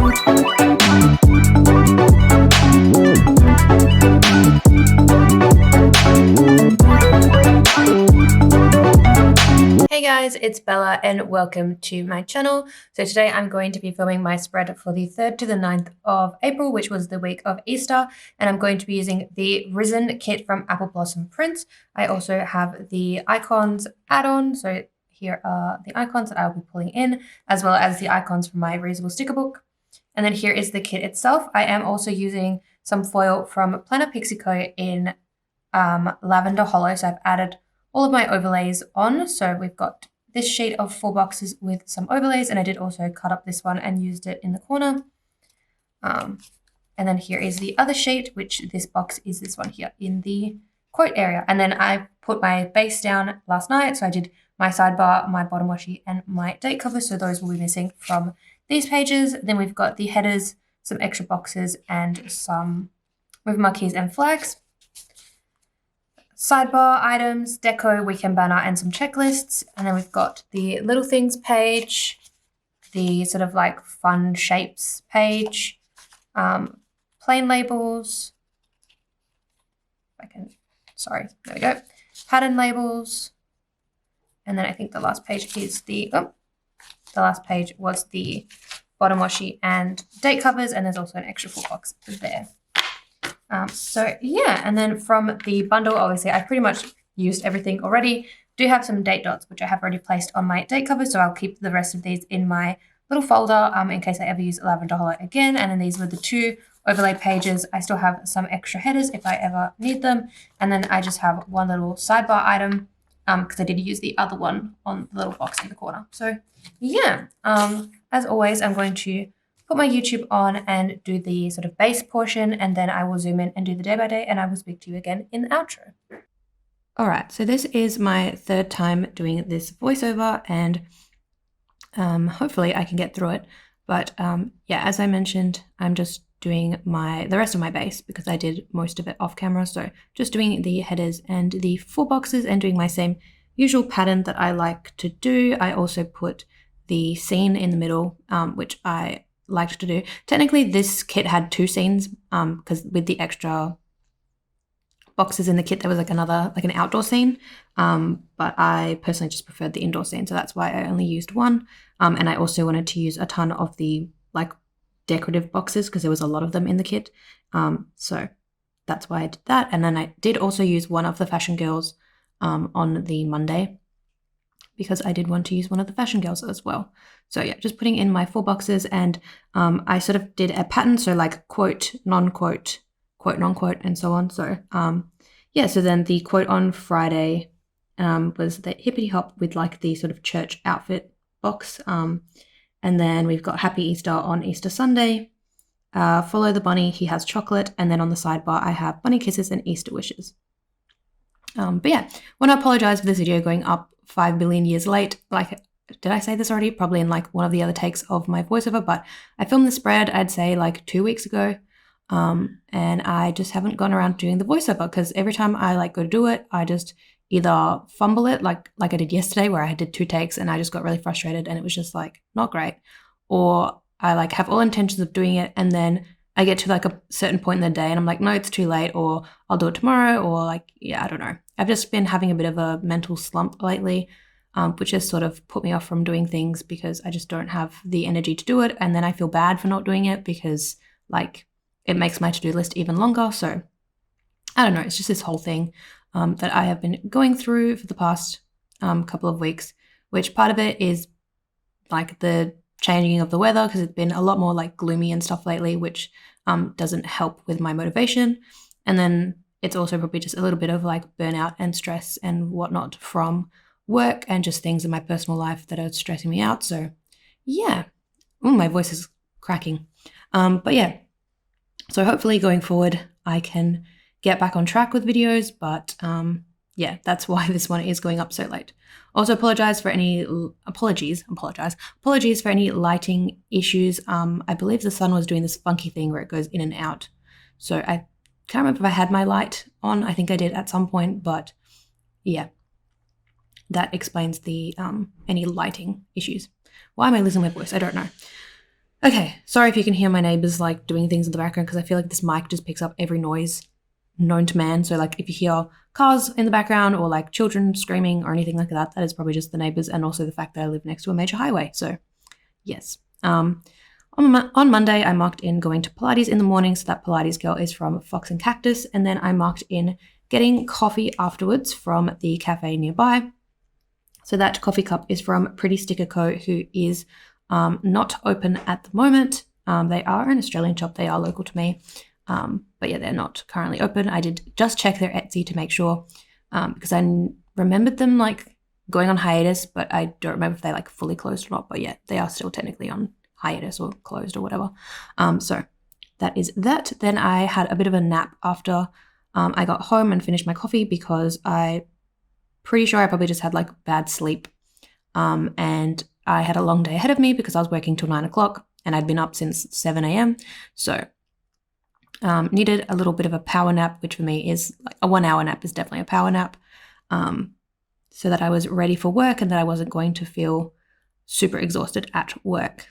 Hey guys, it's Bella and welcome to my channel. So today I'm going to be filming my spread for the 3rd to the 9th of April, which was the week of Easter, and I'm going to be using the Risen kit from Apple Blossom Prints. I also have the icons add-on, so here are the icons that I'll be pulling in, as well as the icons from my reusable sticker book. And then here is the kit itself. I am also using some foil from Planner Pixie Co in lavender holo, so I've added all of my overlays on. So we've got this sheet of 4 boxes with some overlays, and I did also cut up this one and used it in the corner. And then here is the other sheet, which this box is this one here in the quote area. And then I put my base down last night. So I did my sidebar, my bottom washi, and my date cover. So those will be missing from these pages. Then we've got the headers, some extra boxes, and some with marquees and flags. Sidebar items, deco, weekend banner, and some checklists. And then we've got the little things page, the sort of like fun shapes page, plain labels. There we go. Pattern labels. And then I think the last page is the last page was the bottom washi and date covers, and there's also an extra full box there. So yeah, and then from the bundle, obviously I pretty much used everything already. Do have some date dots, which I have already placed on my date cover, so I'll keep the rest of these in my little folder in case I ever use lavender holo again. And then these were the 2 overlay pages. I still have some extra headers if I ever need them. And then I just have one little sidebar item because I did use the other one on the little box in the corner. So yeah, as always, I'm going to put my YouTube on and do the sort of base portion, and then I will zoom in and do the day by day, and I will speak to you again in the outro. All right, so this is my 3rd time doing this voiceover, and hopefully I can get through it. But yeah, as I mentioned, I'm just doing the rest of my base because I did most of it off camera. So just doing the headers and the 4 boxes and doing my same usual pattern that I like to do. I also put the scene in the middle, which I liked to do. Technically, this kit had 2 scenes because with the extra boxes in the kit, there was an outdoor scene. But I personally just preferred the indoor scene, so that's why I only used 1. And I also wanted to use a ton of the decorative boxes because there was a lot of them in the kit. So that's why I did that. And then I did also use one of the fashion girls on the Monday, because I did want to use one of the fashion girls as well. So yeah, just putting in my 4 boxes, and I sort of did a pattern, so like quote, non-quote, quote, non-quote, and so on. So yeah, so then the quote on Friday was the hippity hop with like the sort of church outfit box. And then we've got Happy Easter on Easter Sunday. Follow the bunny, he has chocolate. And then on the sidebar, I have bunny kisses and Easter wishes. But yeah, I want to apologize for this video going up 5 billion years late. Did I say this already? Probably in one of the other takes of my voiceover, but I filmed the spread, I'd say 2 weeks ago. And I just haven't gone around doing the voiceover because every time I go to do it, I just either fumble it like I did yesterday where I did 2 takes and I just got really frustrated and it was just not great. Or I have all intentions of doing it and then I get to a certain point in the day and I'm like, no, it's too late, or I'll do it tomorrow, or yeah, I don't know. I've just been having a bit of a mental slump lately, which has sort of put me off from doing things because I just don't have the energy to do it. And then I feel bad for not doing it because it makes my to-do list even longer. So I don't know. It's just this whole thing that I have been going through for the past couple of weeks, which part of it is the changing of the weather because it's been a lot more gloomy and stuff lately, which doesn't help with my motivation. And then it's also probably just a little bit of burnout and stress and whatnot from work and just things in my personal life that are stressing me out. So yeah, my voice is cracking. But yeah, so hopefully going forward, I can get back on track with videos, but yeah, that's why this one is going up so late. Also apologize for any apologies for any lighting issues. I believe the sun was doing this funky thing where it goes in and out. So I can't remember if I had my light on. I think I did at some point, but yeah, that explains the any lighting issues. Why am I losing my voice? I don't know. Okay, sorry if you can hear my neighbors like doing things in the background because I feel like this mic just picks up every noise known to man. So like if you hear cars in the background or like children screaming or anything like that, that is probably just the neighbors, and also the fact that I live next to a major highway. So yes. On Monday, I marked in going to Pilates in the morning. So that Pilates girl is from Fox and Cactus. And then I marked in getting coffee afterwards from the cafe nearby. So that coffee cup is from 𝚑𝚘𝚘𝚗𝚙𝚜 Co, who is not open at the moment. They are an Australian shop. They are local to me. But yeah, they're not currently open. I did just check their Etsy to make sure because I remembered them like going on hiatus, but I don't remember if they like fully closed or not. But yeah, they are still technically on hiatus or closed or whatever. So that is that. Then I had a bit of a nap after I got home and finished my coffee because I pretty sure I probably just had like bad sleep. And I had a long day ahead of me because I was working till 9 o'clock and I'd been up since 7 a.m. So needed a little bit of a power nap, which for me is like a 1 hour nap is definitely a power nap. So that I was ready for work and that I wasn't going to feel super exhausted at work.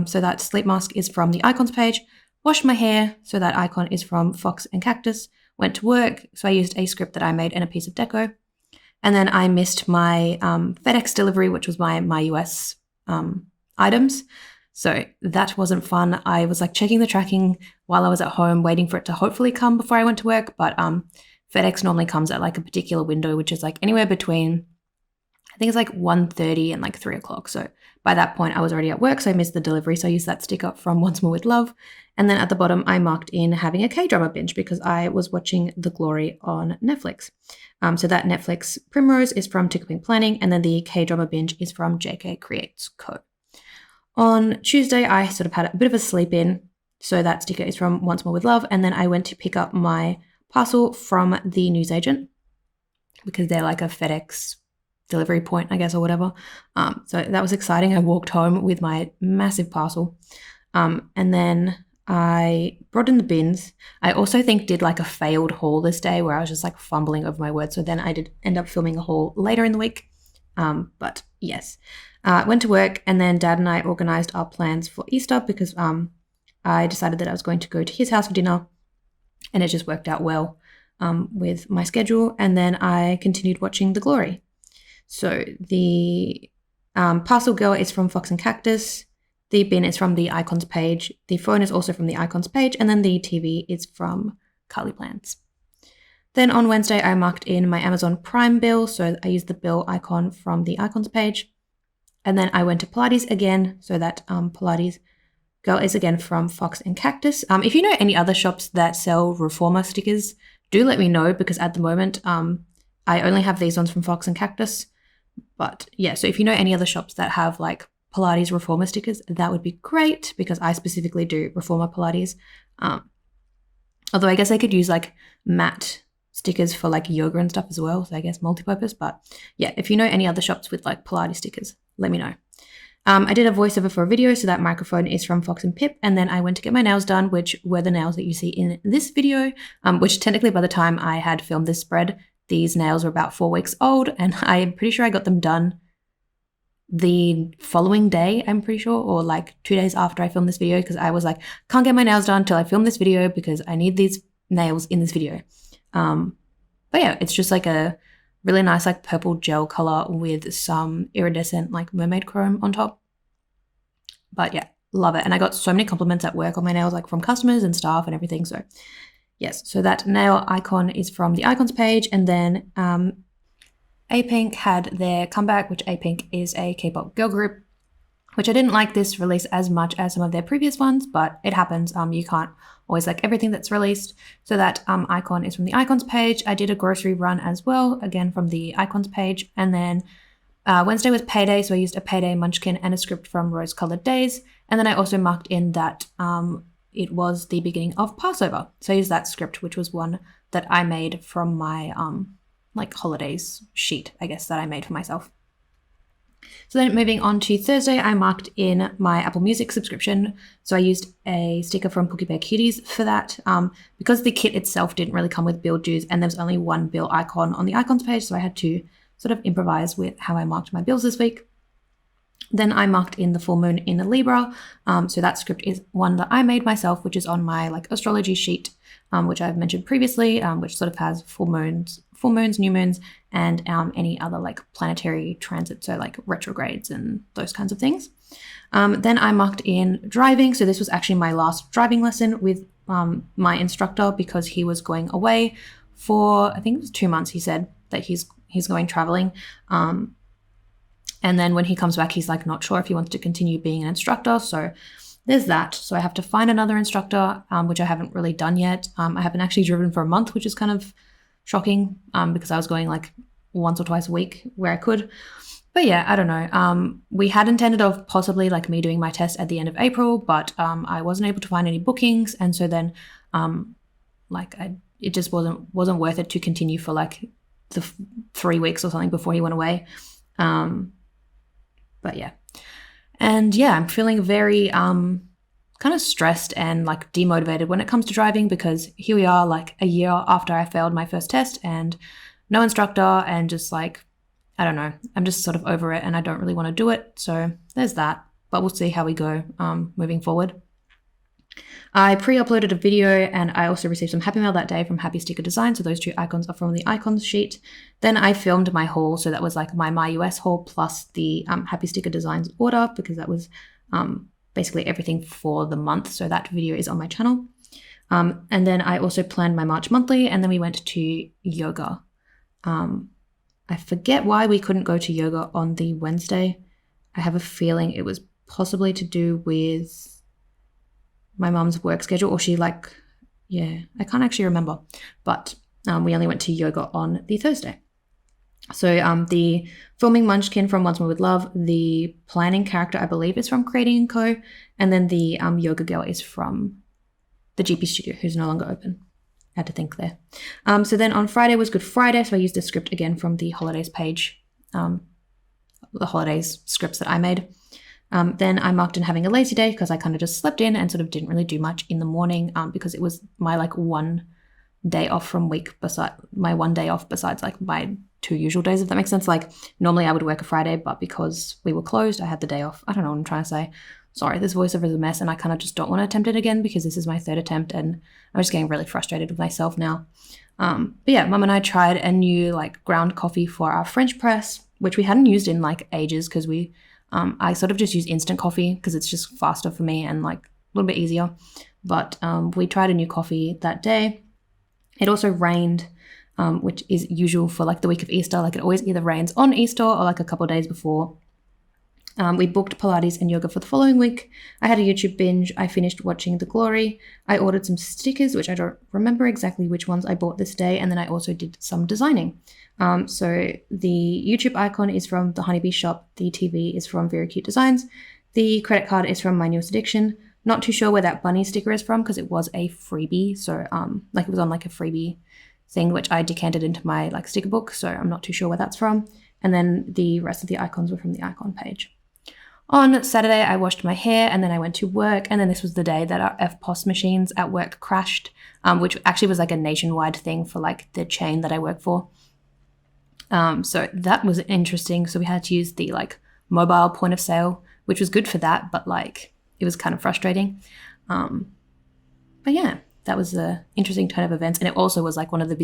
So that sleep mask is from the icons page. Washed my hair, so that icon is from Fox and Cactus. Went to work, so I used a script that I made and a piece of deco. And then I missed my FedEx delivery, which was my US items. So that wasn't fun. I was like checking the tracking while I was at home, waiting for it to hopefully come before I went to work. But FedEx normally comes at like a particular window, which is like anywhere between, I think it's like 1:30 and like 3 o'clock. So by that point, I was already at work, so I missed the delivery. So I used that sticker from Once More with Love. And then at the bottom, I marked in having a K-drama binge because I was watching The Glory on Netflix. So that Netflix Primrose is from Tickle Pink Planning, and then the K-drama binge is from JK Creates Co. On Tuesday, I sort of had a bit of a sleep in. So that sticker is from Once More with Love. And then I went to pick up my parcel from the newsagent because they're like a FedEx delivery point, I guess, or whatever. So that was exciting. I walked home with my massive parcel. And then I brought in the bins. I also think did like a failed haul this day where I was just like fumbling over my words. So then I did end up filming a haul later in the week. But yes, went to work, and then Dad and I organized our plans for Easter because I decided that I was going to go to his house for dinner, and it just worked out well with my schedule. And then I continued watching The Glory. So the parcel girl is from Fox and Cactus. The bin is from the icons page. The phone is also from the icons page. And then the TV is from Carly Plants. Then on Wednesday, I marked in my Amazon Prime bill. So I used the bill icon from the icons page. And then I went to Pilates again. So that Pilates girl is again from Fox and Cactus. If you know any other shops that sell Reformer stickers, do let me know because at the moment, I only have these ones from Fox and Cactus. But yeah, so if you know any other shops that have like Pilates Reformer stickers, that would be great because I specifically do Reformer Pilates. Although I guess I could use like matte stickers for like yoga and stuff as well. So I guess multi-purpose. But yeah, if you know any other shops with like Pilates stickers, let me know. I did a voiceover for a video, so that microphone is from Fox and Pip. And then I went to get my nails done, which were the nails that you see in this video, which technically by the time I had filmed this spread, these nails were about 4 weeks old, and I'm pretty sure I got them done the following day, I'm pretty sure, or like 2 days after I filmed this video, because I was like, can't get my nails done until I film this video because I need these nails in this video. But yeah, it's just like a really nice like purple gel color with some iridescent like mermaid chrome on top. But yeah, love it. And I got so many compliments at work on my nails, like from customers and staff and everything. So yes, so that nail icon is from the icons page. And then 𝚑𝚑𝚘𝚗𝚡 had their comeback, which 𝚑𝚑𝚘𝚗𝚘 is a K-pop girl group, which I didn't like this release as much as some of their previous ones, but it happens. You can't always like everything that's released. So that icon is from the icons page. I did a grocery run as well, again from the icons page. And then Wednesday was payday, so I used a payday munchkin and a script from Rose Colored Days. And then I also marked in that it was the beginning of Passover. So I used that script, which was one that I made from my like holidays sheet, I guess, that I made for myself. So then moving on to Thursday, I marked in my Apple Music subscription. So I used a sticker from Cookie Bear Cuties for that because the kit itself didn't really come with bill dues and there's only one bill icon on the icons page. So I had to sort of improvise with how I marked my bills this week. Then I marked in the full moon in Libra. So that script is one that I made myself, which is on my like astrology sheet, which I've mentioned previously, which sort of has full moons, new moons, and any other like planetary transits, so like retrogrades and those kinds of things. Then I marked in driving. So this was actually my last driving lesson with my instructor because he was going away for, I think it was 2 months. He said that he's going traveling. And then when he comes back, he's like not sure if he wants to continue being an instructor. So there's that. So I have to find another instructor, which I haven't really done yet. I haven't actually driven for a month, which is kind of shocking because I was going like once or twice a week where I could. But yeah, I don't know. We had intended of possibly like me doing my test at the end of April, but I wasn't able to find any bookings. And so then it just wasn't worth it to continue for like the 3 weeks or something before he went away. But yeah. And yeah, I'm feeling very kind of stressed and like demotivated when it comes to driving because here we are like a year after I failed my first test and no instructor and just like, I don't know, I'm just sort of over it and I don't really want to do it. So there's that, but we'll see how we go moving forward. I pre-uploaded a video and I also received some happy mail that day from Happy Sticker Design. So those 2 icons are from the icons sheet. Then I filmed my haul. So that was like my US haul plus the Happy Sticker Designs order because that was basically everything for the month. So that video is on my channel. And then I also planned my March monthly and then we went to yoga. I forget why we couldn't go to yoga on the Wednesday. I have a feeling it was possibly to do with my mom's work schedule or she I can't actually remember, but we only went to yoga on the Thursday. So the filming munchkin from Once More With Love, the planning character I believe is from Creating & Co, and then the yoga girl is from the GP studio who's no longer open. I had to think there. So then on Friday was Good Friday, so I used the script again from the holidays page, the holidays scripts that I made. Then I marked in having a lazy day because I kind of just slept in and sort of didn't really do much in the morning because it was my like 1 day off from week besides like my 2 usual days, if that makes sense. Like normally I would work a Friday, but because we were closed, I had the day off. I don't know what I'm trying to say. Sorry, this voiceover is a mess and I kind of just don't want to attempt it again because this is my 3rd attempt and I'm just getting really frustrated with myself now. But yeah, Mum and I tried a new like ground coffee for our French press, which we hadn't used in like ages because I sort of just use instant coffee because it's just faster for me and like a little bit easier. But we tried a new coffee that day. It also rained, which is usual for like the week of Easter. Like it always either rains on Easter or like a couple of days before. We booked Pilates and yoga for the following week. I had a YouTube binge. I finished watching The Glory. I ordered some stickers, which I don't remember exactly which ones I bought this day. And then I also did some designing. So the YouTube icon is from the Honeybee Shop. The TV is from Very Cute Designs. The credit card is from My Newest Addiction. Not too sure where that bunny sticker is from because it was a freebie. So like it was on like a freebie thing, which I decanted into my like sticker book. So I'm not too sure where that's from. And then the rest of the icons were from the icon page. On Saturday, I washed my hair and then I went to work. And then this was the day that our FPOS machines at work crashed, which actually was like a nationwide thing for like the chain that I work for. So that was interesting. So we had to use the like mobile point of sale, which was good for that, but like it was kind of frustrating. But yeah, that was an interesting turn of events. And it also was like one of the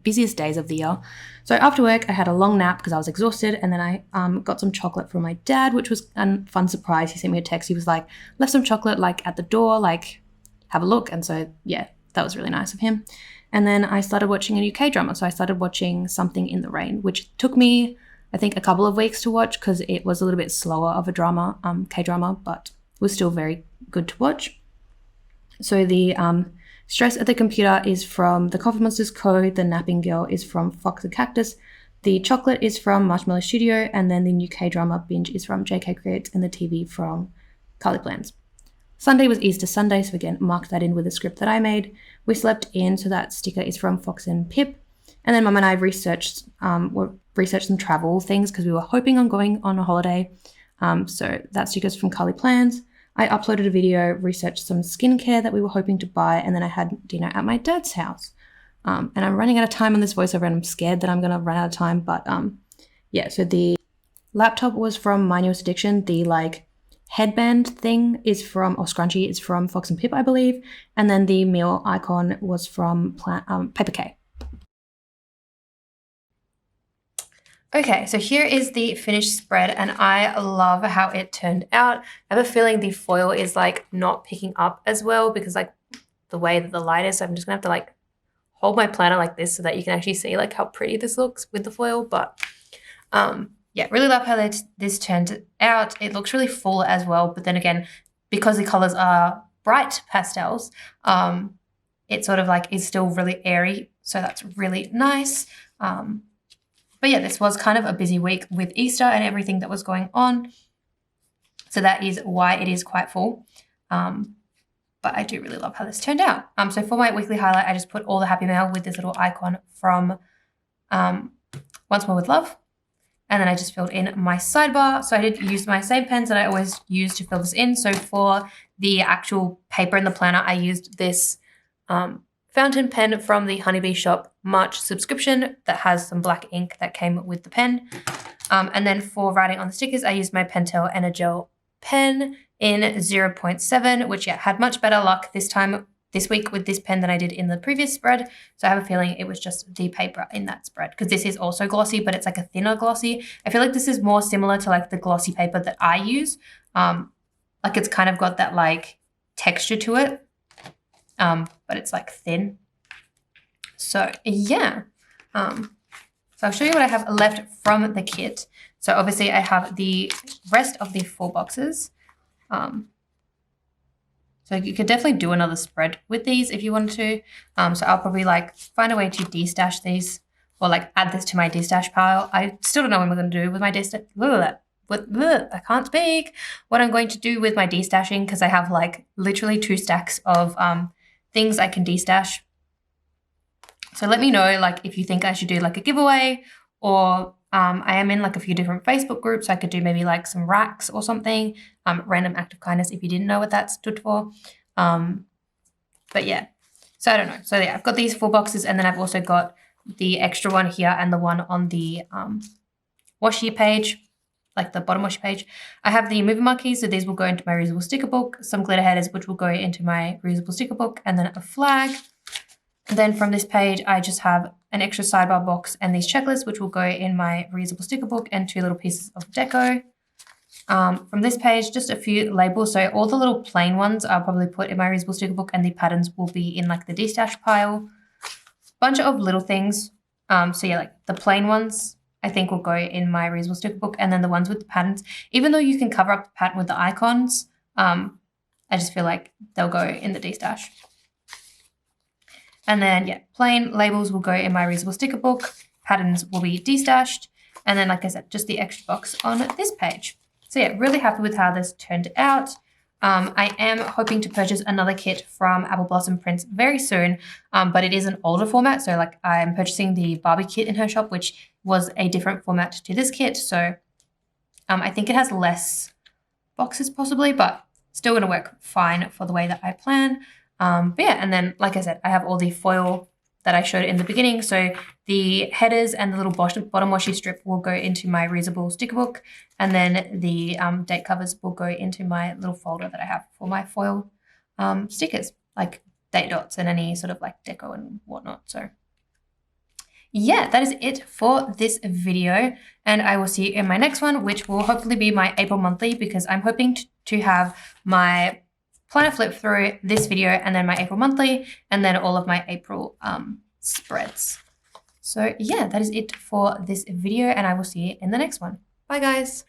busiest days of the year. So after work, I had a long nap because I was exhausted. And then I got some chocolate from my dad, which was a fun surprise. He sent me a text. He was like, left some chocolate like at the door, like have a look. And so, yeah, that was really nice of him. And then I started watching a new K-drama. So I started watching Something in the Rain, which took me, I think, a couple of weeks to watch because it was a little bit slower of a drama, K-drama, but was still very good to watch. So the Stress at the Computer is from the Coffee Monsters Co. The Napping Girl is from Fox the Cactus. The Chocolate is from Marshmallow Studio. And then the new K-drama Binge is from JK Creates and the TV from Carly Plans. Sunday was Easter Sunday, so again, marked that in with a script that I made. We slept in, so that sticker is from Fox and Pip. And then Mum and I researched some travel things because we were hoping on going on a holiday. So that sticker is from Carly Plans. I uploaded a video, researched some skincare that we were hoping to buy, and then I had dinner at my dad's house. And I'm running out of time on this voiceover, and I'm scared that I'm going to run out of time. But yeah, so the laptop was from My Newest Addiction. The like headband thing is from, or scrunchie is from Fox and Pip, I believe. And then the meal icon was from Paper K. Okay, so here is the finished spread and I love how it turned out. I have a feeling the foil is like not picking up as well because like the way that the light is. So I'm just gonna have to like hold my planner like this so that you can actually see like how pretty this looks with the foil. But yeah, really love how this turned out. It looks really full as well. But then again, because the colors are bright pastels, it sort of like is still really airy. So that's really nice. But yeah, this was kind of a busy week with Easter and everything that was going on. So that is why it is quite full. But I do really love how this turned out. So for my weekly highlight, I just put all the happy mail with this little icon from Once More With Love. And then I just filled in my sidebar. So I did use my same pens that I always use to fill this in. So for the actual paper in the planner, I used this fountain pen from the Honeybee Shop March subscription that has some black ink that came with the pen. And then for writing on the stickers, I used my Pentel Energel pen in 0.7, which yeah, had much better luck this week with this pen than I did in the previous spread. So I have a feeling it was just the paper in that spread because this is also glossy, but it's like a thinner glossy. I feel like this is more similar to like the glossy paper that I use. Like it's kind of got that like texture to it. But it's like thin. So yeah, so I'll show you what I have left from the kit. So obviously I have the rest of the 4 boxes. So you could definitely do another spread with these if you wanted to. So I'll probably like find a way to destash these or like add this to my destash pile. I still don't know what I'm going to do with my destash. I can't speak. What I'm going to do with my destashing because I have like literally 2 stacks of things I can destash. So let me know like if you think I should do like a giveaway or I am in like a few different Facebook groups. So I could do maybe like some racks or something. Random act of kindness if you didn't know what that stood for. But yeah, so I don't know. So yeah, I've got these 4 boxes and then I've also got the extra one here and the one on the washi page, like the bottom washi page. I have the movie marquees, so these will go into my reusable sticker book, some glitter headers, which will go into my reusable sticker book, and then a flag. And then from this page, I just have an extra sidebar box and these checklists, which will go in my reusable sticker book and 2 little pieces of deco. From this page, just a few labels. So all the little plain ones I'll probably put in my reusable sticker book and the patterns will be in like the destash pile. Bunch of little things. So yeah, like the plain ones I think will go in my reusable sticker book and then the ones with the patterns, even though you can cover up the pattern with the icons, I just feel like they'll go in the destash. And then, yeah, plain labels will go in my reusable sticker book. Patterns will be destashed. And then, like I said, just the extra box on this page. So, yeah, really happy with how this turned out. I am hoping to purchase another kit from Apple Blossom Prints very soon, but it is an older format. So, like, I'm purchasing the Barbie kit in her shop, which was a different format to this kit. So, I think it has less boxes possibly, but still going to work fine for the way that I plan. But yeah, and then, like I said, I have all the foil that I showed in the beginning. So the headers and the little bottom washi strip will go into my reusable sticker book. And then the date covers will go into my little folder that I have for my foil stickers, like date dots and any sort of like deco and whatnot. So yeah, that is it for this video. And I will see you in my next one, which will hopefully be my April monthly, because I'm hoping to have my planner flip through this video and then my April monthly and then all of my April spreads. So yeah, that is it for this video and I will see you in the next one. Bye guys.